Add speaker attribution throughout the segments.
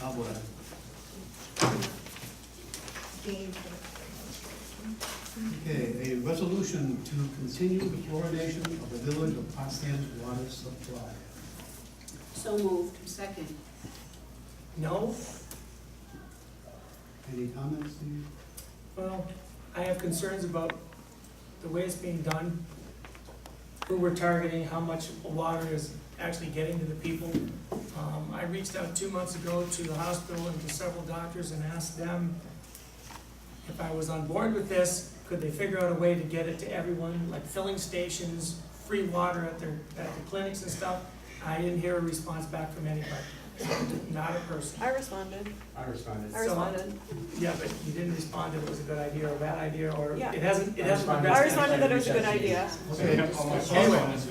Speaker 1: I'll vote aye.
Speaker 2: Dave.
Speaker 1: Okay, a resolution to continue the fluoridation of the village of Potsdam's water supply.
Speaker 3: So moved.
Speaker 4: Second.
Speaker 5: No?
Speaker 1: Any comments, Steve?
Speaker 5: Well, I have concerns about the way it's being done, who we're targeting, how much water is actually getting to the people. I reached out 2 months ago to the hospital and to several doctors and asked them if I was on board with this, could they figure out a way to get it to everyone, like filling stations, free water at the clinics and stuff. I didn't hear a response back from anybody, not a person.
Speaker 6: I responded.
Speaker 7: I responded.
Speaker 6: I responded.
Speaker 5: Yeah, but you didn't respond if it was a good idea or a bad idea, or
Speaker 6: Yeah.
Speaker 5: it hasn't progressed.
Speaker 6: I responded that it was a good idea.
Speaker 1: Okay.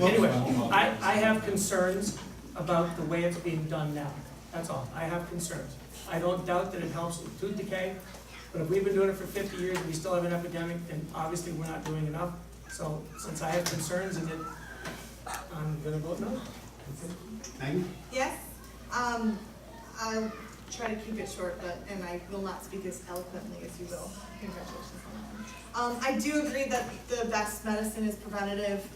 Speaker 5: Anyway, I have concerns about the way it's being done now. That's all. I have concerns. I don't doubt that it helps with tooth decay, but if we've been doing it for 50 years and we still have an epidemic, then obviously we're not doing enough. So since I have concerns in it, I'm gonna vote no.
Speaker 1: Maggie?
Speaker 2: Yes, I'll try to keep it short, and I will not speak as eloquently as you will. Congratulations on that one. I do agree that the best medicine is preventative.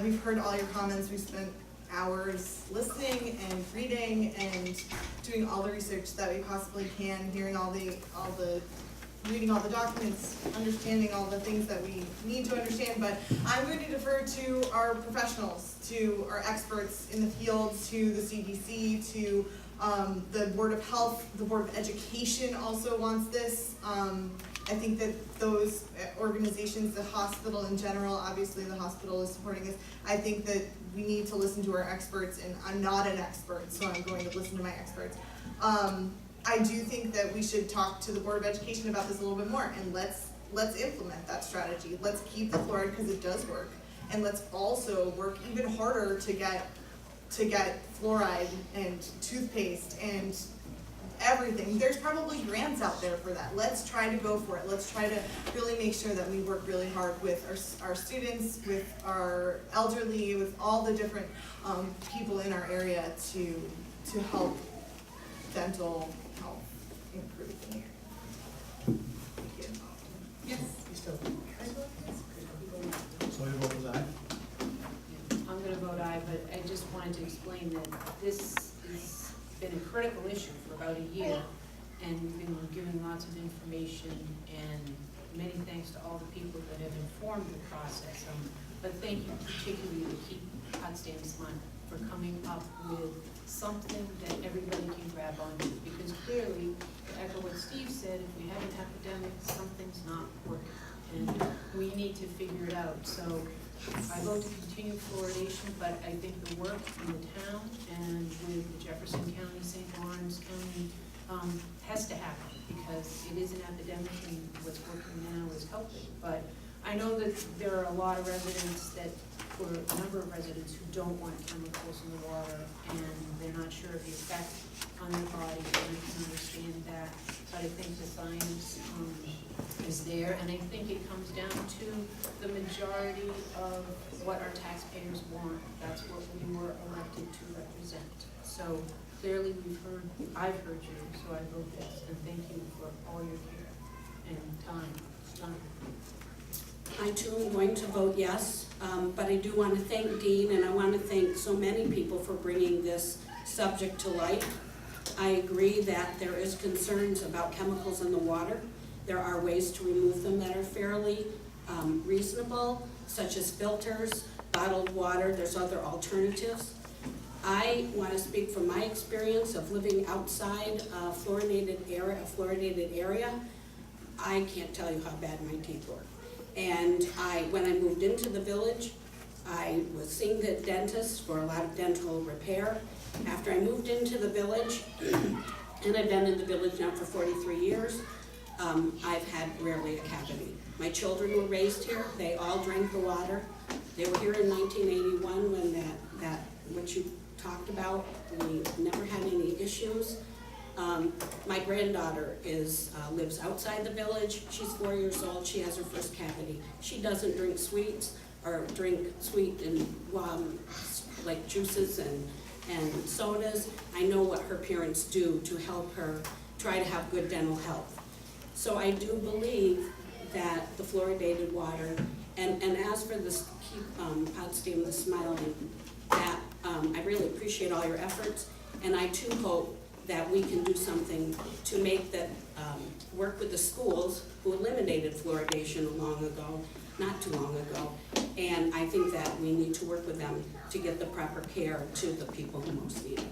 Speaker 2: We've heard all your comments. We spent hours listening and reading and doing all the research that we possibly can, hearing reading all the documents, understanding all the things that we need to understand, but I'm going to defer to our professionals, to our experts in the field, to the CDC, to the Board of Health. The Board of Education also wants this. I think that those organizations, the hospital in general, obviously the hospital is supporting this. I think that we need to listen to our experts, and I'm not an expert, so I'm going to listen to my experts. I do think that we should talk to the Board of Education about this a little bit more, and let's implement that strategy. Let's keep the fluoride because it does work, and let's also work even harder to get fluoride and toothpaste and everything. There's probably grants out there for that. Let's try to go for it. Let's try to really make sure that we work really hard with our students, with our elderly, with all the different people in our area to help dental health improve in here.
Speaker 4: Yes.
Speaker 1: So your vote was aye?
Speaker 4: I'm gonna vote aye, but I just wanted to explain that this has been a critical issue for about a year, and we've been giving lots of information, and many thanks to all the people that have informed the process. But thank you particularly to keep Potsdam's Month for coming up with something that everybody can grab onto, because clearly, to echo what Steve said, if we have an epidemic, something's not working, and we need to figure it out. So I vote to continue fluoridation, but I think the work in the town and with Jefferson County, St. Lawrence County has to happen, because it is an epidemic, and what's working now is helping. But I know that there are a lot of residents or a number of residents who don't want chemicals in the water, and they're not sure of the effect on their body, and I can understand that. But I think the science is there, and I think it comes down to the majority of what our taxpayers want. That's what we were elected to represent. So clearly I've heard you, so I vote yes, and thank you for all your care and time.
Speaker 3: I too am going to vote yes, but I do want to thank Dean, and I want to thank so many people for bringing this subject to light. I agree that there is concerns about chemicals in the water. There are ways to remove them that are fairly reasonable, such as filters, bottled water. There's other alternatives. I want to speak from my experience of living outside a fluoridated area. I can't tell you how bad my teeth were. And when I moved into the village, I was seeing the dentist for a lot of dental repair. After I moved into the village, and I've been in the village now for 43 years, I've had rarely a cavity. My children were raised here. They all drank the water. They were here in 1981 when that what you talked about. We never had any issues. My granddaughter lives outside the village. She's 4 years old. She has her first cavity. She doesn't drink sweets or drink sweet and like juices and and sodas. I know what her parents do to help her try to have good dental health. So I do believe that the fluoridated water, and as for this, keep Potsdam the smiling, that I really appreciate all your efforts, and I too hope that we can do something to make that, work with the schools who eliminated fluoridation not too long ago. And I think that we need to work with them to get the proper care to the people who most need it.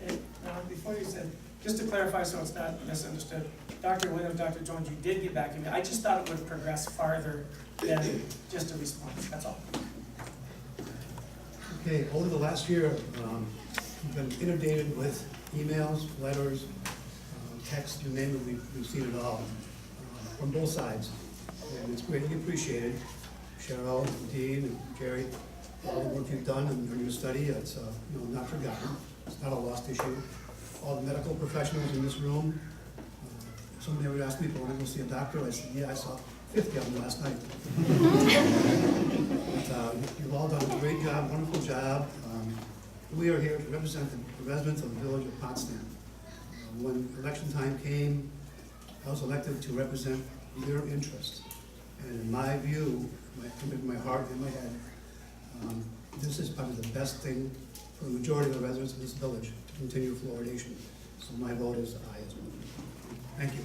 Speaker 5: And before you said, just to clarify so it's not misunderstood, Dr. Williams, Dr. Jones, you did get back to me. I just thought it would progress farther than just a response, that's all.
Speaker 1: Okay, over the last year, we've been inundated with emails, letters, texts, you name it, we've seen it all, from both sides. And it's greatly appreciated. Cheryl, Dean, and Jerry, all the work you've done in your study, it's not forgotten. It's not a lost issue. All the medical professionals in this room, somebody would ask me, "But when I go see a doctor?" I said, "Yeah, I saw 50 of them last night." But, you've all done a great job, wonderful job. We are here to represent the residents of the village of Potsdam. When election time came, I was elected to represent their interests. And in my view, my heart and my head, this is probably the best thing for the majority of the residents of this village to continue fluoridation. So my vote is aye as well. Thank you.